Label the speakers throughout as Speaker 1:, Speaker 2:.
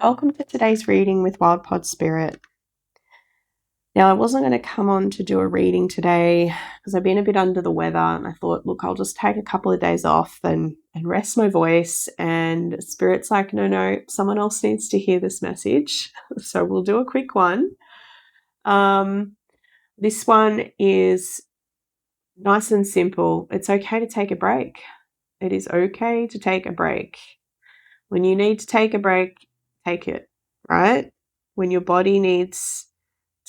Speaker 1: Welcome to today's reading with Wild Pod Spirit. Now, I wasn't going to come on to do a reading today because I've been a bit under the weather, and I thought, look, I'll just take a couple of days off and rest my voice. And Spirit's like, no, someone else needs to hear this message. So we'll do a quick one. This one is nice and simple. It's okay to take a break. It is okay to take a break. When you need to take a break, take it, right? When your body needs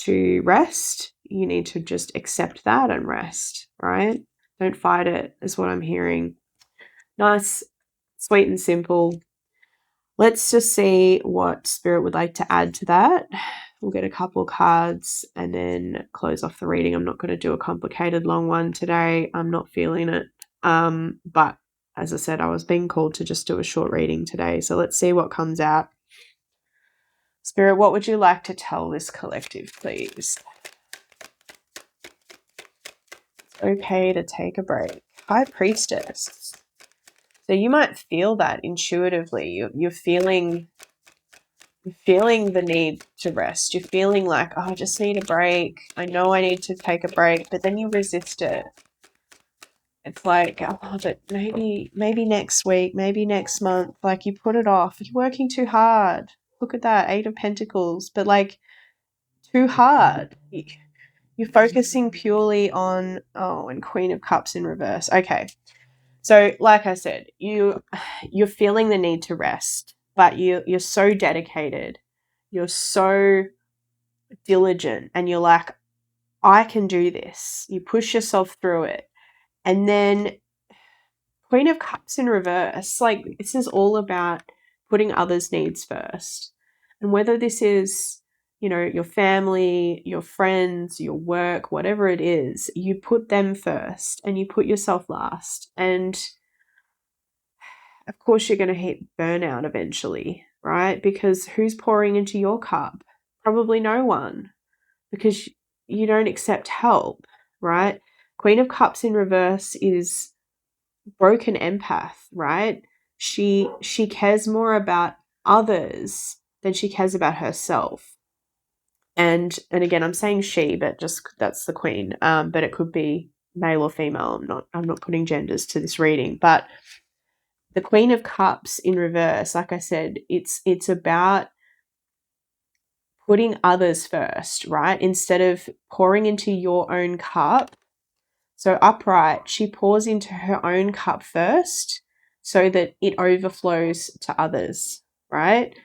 Speaker 1: to rest, you need to just accept that and rest, right? Don't fight it, is what I'm hearing. Nice, sweet and simple. Let's just see what Spirit would like to add to that. We'll get a couple of cards and then close off the reading. I'm not going to do a complicated long one today. I'm not feeling it. But as I said, I was being called to just do a short reading today. So let's see what comes out. Spirit, what would you like to tell this collective, please? It's okay to take a break. High Priestess. So you might feel that intuitively. You're feeling the need to rest. You're feeling like, oh, I just need a break. I know I need to take a break, but then you resist it. It's like, oh, but maybe next week, maybe next month. Like you put it off. You're working too hard. Look at that, 8 of Pentacles. But like too hard. You're focusing purely on, and Queen of Cups in reverse. Okay. So like I said, you're feeling the need to rest, but you're so dedicated. You're so diligent and you're like, I can do this. You push yourself through it. And then Queen of Cups in reverse, like this is all about putting others' needs first. And whether this is, your family, your friends, your work, whatever it is, you put them first and you put yourself last. And of course you're going to hit burnout eventually, right? Because who's pouring into your cup? Probably no one, because you don't accept help, right? Queen of Cups in reverse is broken empath, right? She cares more about others than she cares about herself. And again, I'm saying she, but just that's the queen. But it could be male or female. I'm not putting genders to this reading, but the Queen of Cups in reverse, like I said, it's about putting others first, right? Instead of pouring into your own cup. So upright, she pours into her own cup first so that it overflows to others, right?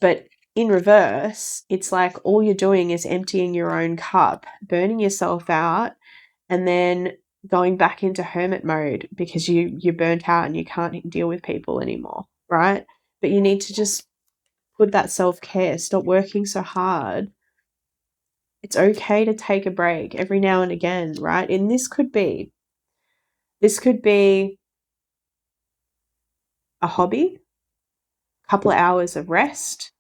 Speaker 1: But in reverse, it's like all you're doing is emptying your own cup, burning yourself out, and then going back into hermit mode because you're burnt out and you can't deal with people anymore, right? But you need to just put that self-care, stop working so hard. It's okay to take a break every now and again, right? And this could be a hobby, a couple of hours of rest,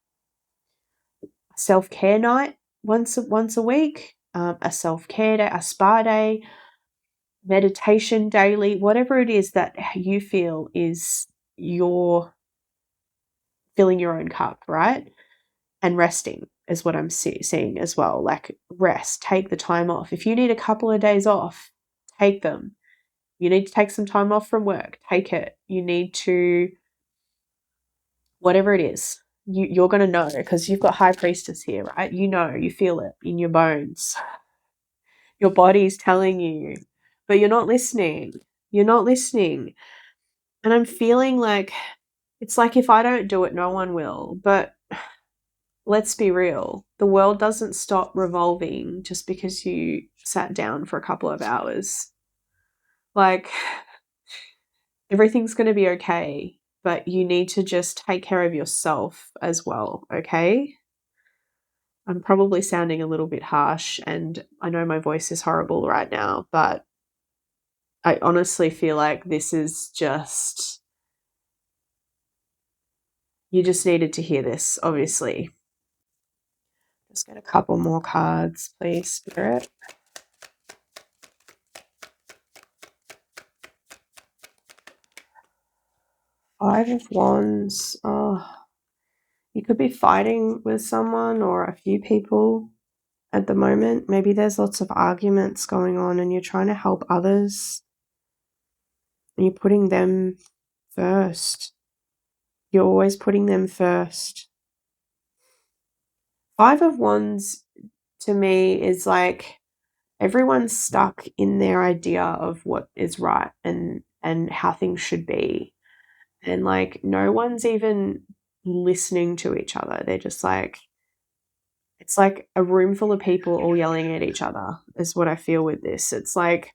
Speaker 1: a self-care night once a week, a self-care day, a spa day, meditation daily, whatever it is that you feel is your filling your own cup, right? And resting is what I'm seeing as well. Like rest, take the time off. If you need a couple of days off, take them. You need to take some time off from work, take it. You need to, whatever it is, you're going to know because you've got High Priestess here, right? You feel it in your bones. Your body's telling you, but you're not listening. You're not listening. And I'm feeling like it's like if I don't do it, no one will. But let's be real. The world doesn't stop revolving just because you sat down for a couple of hours. Like, everything's going to be okay, but you need to just take care of yourself as well, okay? I'm probably sounding a little bit harsh, and I know my voice is horrible right now, but I honestly feel like this is just, you just needed to hear this, obviously. Just get a couple more cards, please, Spirit. Five of Wands. Oh, You could be fighting with someone or a few people at the moment. Maybe there's lots of arguments going on and you're trying to help others and you're putting them first. You're always putting them first. Five of Wands to me is like everyone's stuck in their idea of what is right and how things should be. And like no one's even listening to each other. They're just like, it's like a room full of people all yelling at each other is what I feel with this. It's like,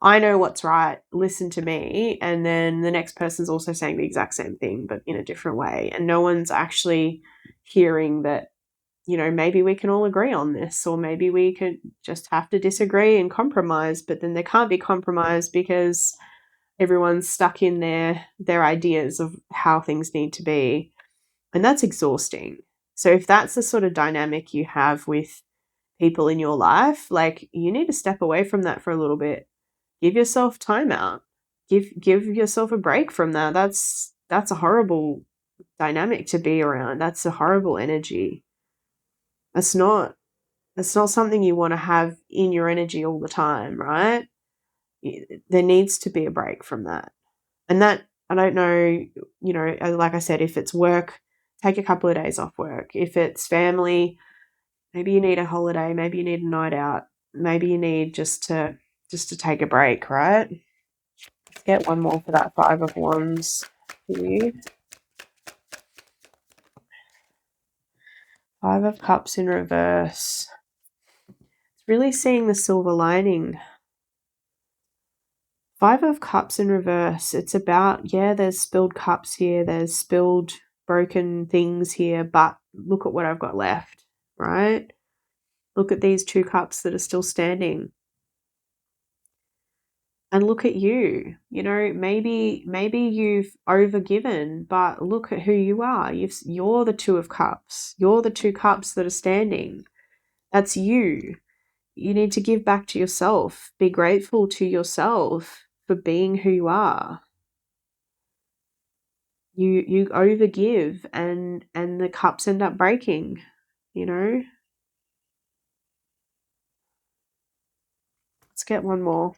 Speaker 1: I know what's right, listen to me. And then the next person's also saying the exact same thing, but in a different way. And no one's actually hearing that, you know, maybe we can all agree on this, or maybe we could just have to disagree and compromise. But then there can't be compromise because everyone's stuck in their ideas of how things need to be. And that's exhausting. So if that's the sort of dynamic you have with people in your life, like you need to step away from that for a little bit. Give yourself time out. Give yourself a break from that. That's a horrible dynamic to be around. That's a horrible energy. That's not something you want to have in your energy all the time, right? There needs to be a break from that. And that, I don't know, you know, like I said, if it's work, take a couple of days off work. If it's family, maybe you need a holiday, maybe you need a night out, maybe you need just to take a break, right? Let's get one more for that Five of Wands for you. Five of Cups in reverse. It's really seeing the silver lining. Five of Cups in reverse. It's about, yeah, there's spilled cups here, there's spilled broken things here, but look at what I've got left, right? Look at these two cups that are still standing. And look at you. You know, maybe you've overgiven, but look at who you are. You're the Two of Cups. You're the two cups that are standing. That's you. You need to give back to yourself. Be grateful to yourself for being who you are. You overgive and the cups end up breaking, you know? Let's get one more.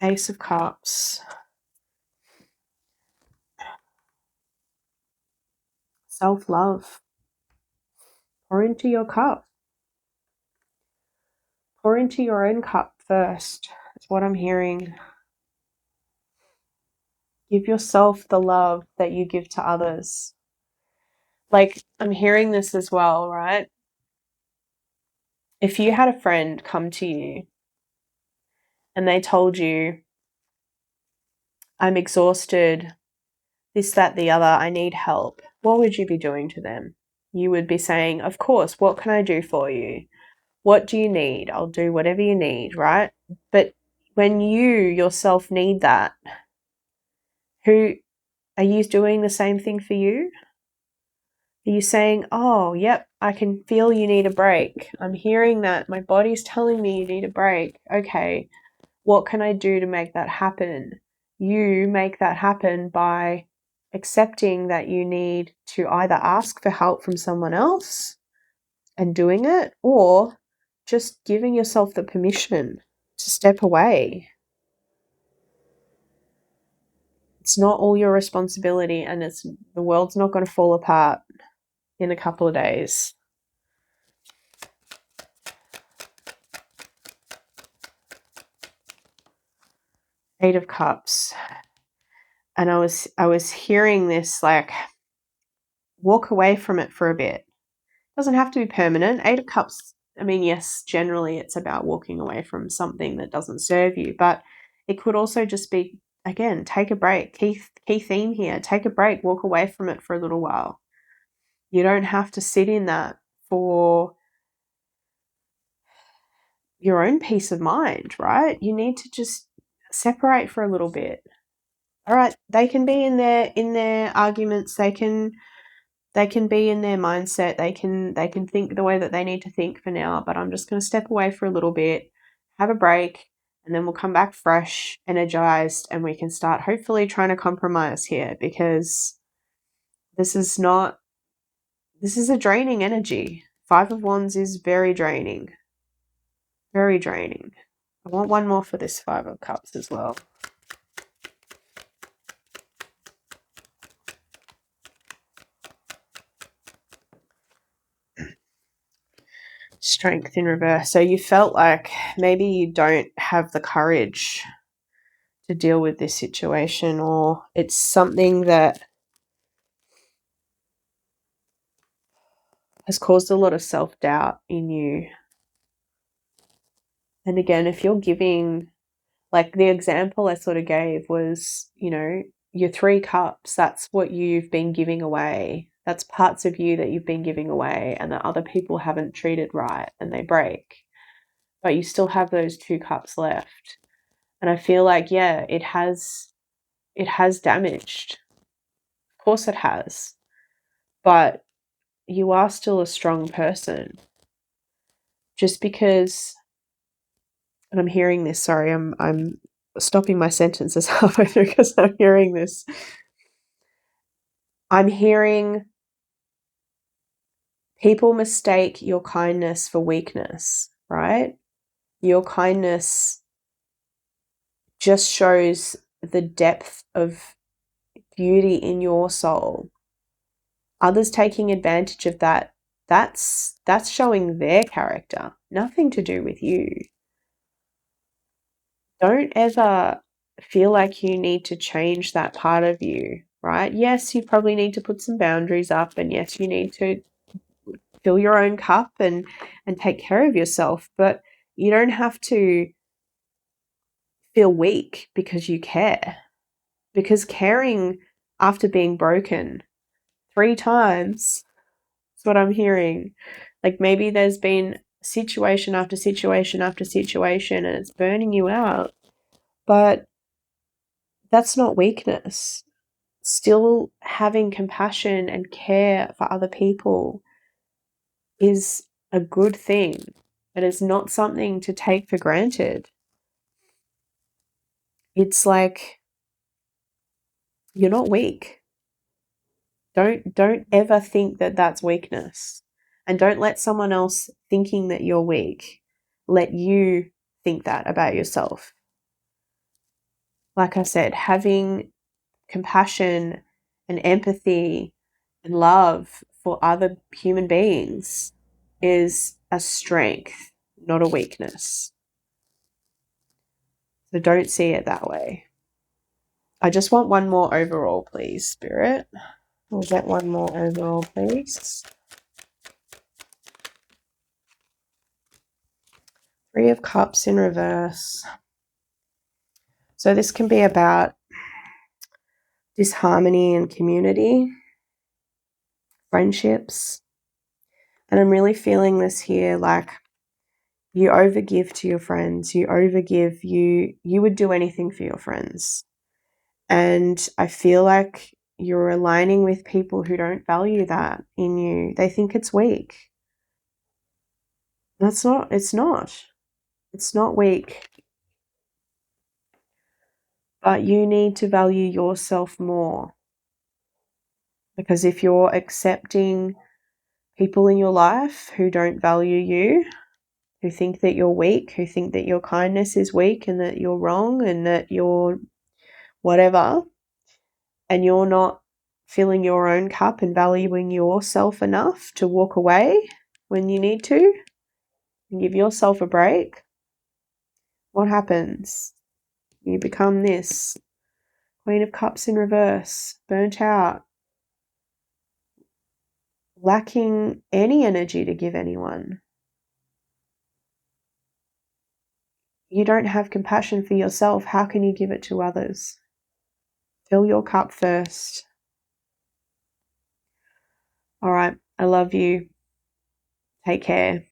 Speaker 1: Ace of Cups. Self-love. Pour into your cup. Pour into your own cup first. That's what I'm hearing. Give yourself the love that you give to others. Like, I'm hearing this as well, right? If you had a friend come to you and they told you, I'm exhausted, this, that, the other, I need help, what would you be doing to them? You would be saying, of course, what can I do for you? What do you need? I'll do whatever you need, right? But when you yourself need that, who are you doing the same thing for you? Are you saying, oh, yep, I can feel you need a break. I'm hearing that. My body's telling me you need a break. Okay, what can I do to make that happen? You make that happen by accepting that you need to either ask for help from someone else and doing it, or just giving yourself the permission to step away. It's not all your responsibility, and the world's not going to fall apart in a couple of days. Eight of Cups. And I was hearing this, like, walk away from it for a bit. It doesn't have to be permanent. Eight of Cups, I mean, yes, generally it's about walking away from something that doesn't serve you, but it could also just be, again, take a break. Key theme here, take a break, walk away from it for a little while. You don't have to sit in that for your own peace of mind, right? You need to just separate for a little bit. All right, they can be in their arguments, they can be in their mindset, they can think the way that they need to think for now, but I'm just going to step away for a little bit, have a break, and then we'll come back fresh, energized, and we can start hopefully trying to compromise here, because This is a draining energy. Five of Wands is very draining. Very draining. I want one more for this Five of Cups as well. Strength in reverse. So you felt like maybe you don't have the courage to deal with this situation, or it's something that has caused a lot of self-doubt in you. And again, if you're giving, like the example I sort of gave was, your 3 cups, that's what you've been giving away. That's parts of you that you've been giving away and that other people haven't treated right and they break. But you still have those 2 cups left. And I feel like, yeah, it has damaged. Of course it has. But you are still a strong person. Just because, and I'm hearing this, sorry, I'm stopping my sentences halfway through because I'm hearing this. I'm hearing people mistake your kindness for weakness, right? Your kindness just shows the depth of beauty in your soul. Others taking advantage of that's showing their character, nothing to do with you. Don't ever feel like you need to change that part of you, right? Yes, you probably need to put some boundaries up, and yes, you need to fill your own cup and take care of yourself, but you don't have to feel weak because you care. Because caring after being broken 3 times, that's what I'm hearing. Like maybe there's been situation after situation after situation and it's burning you out, but that's not weakness. Still having compassion and care for other people is a good thing. It is not something to take for granted. It's like you're not weak. Don't ever think that that's weakness. And don't let someone else thinking that you're weak let you think that about yourself. Like I said, having compassion and empathy and love for other human beings is a strength, not a weakness. So don't see it that way. I just want one more overall, please, Spirit. We'll get one more overall, please. 3 of Cups in reverse. So this can be about disharmony in community, friendships. And I'm really feeling this here, like you overgive to your friends, you overgive, you would do anything for your friends. And I feel like you're aligning with people who don't value that in you. They think it's weak. It's not. It's not weak. But you need to value yourself more. Because if you're accepting people in your life who don't value you, who think that you're weak, who think that your kindness is weak and that you're wrong and that you're whatever, and you're not filling your own cup and valuing yourself enough to walk away when you need to and give yourself a break, what happens? You become this Queen of Cups in reverse, burnt out, lacking any energy to give anyone. You don't have compassion for yourself. How can you give it to others? Fill your cup first. All right. I love you. Take care.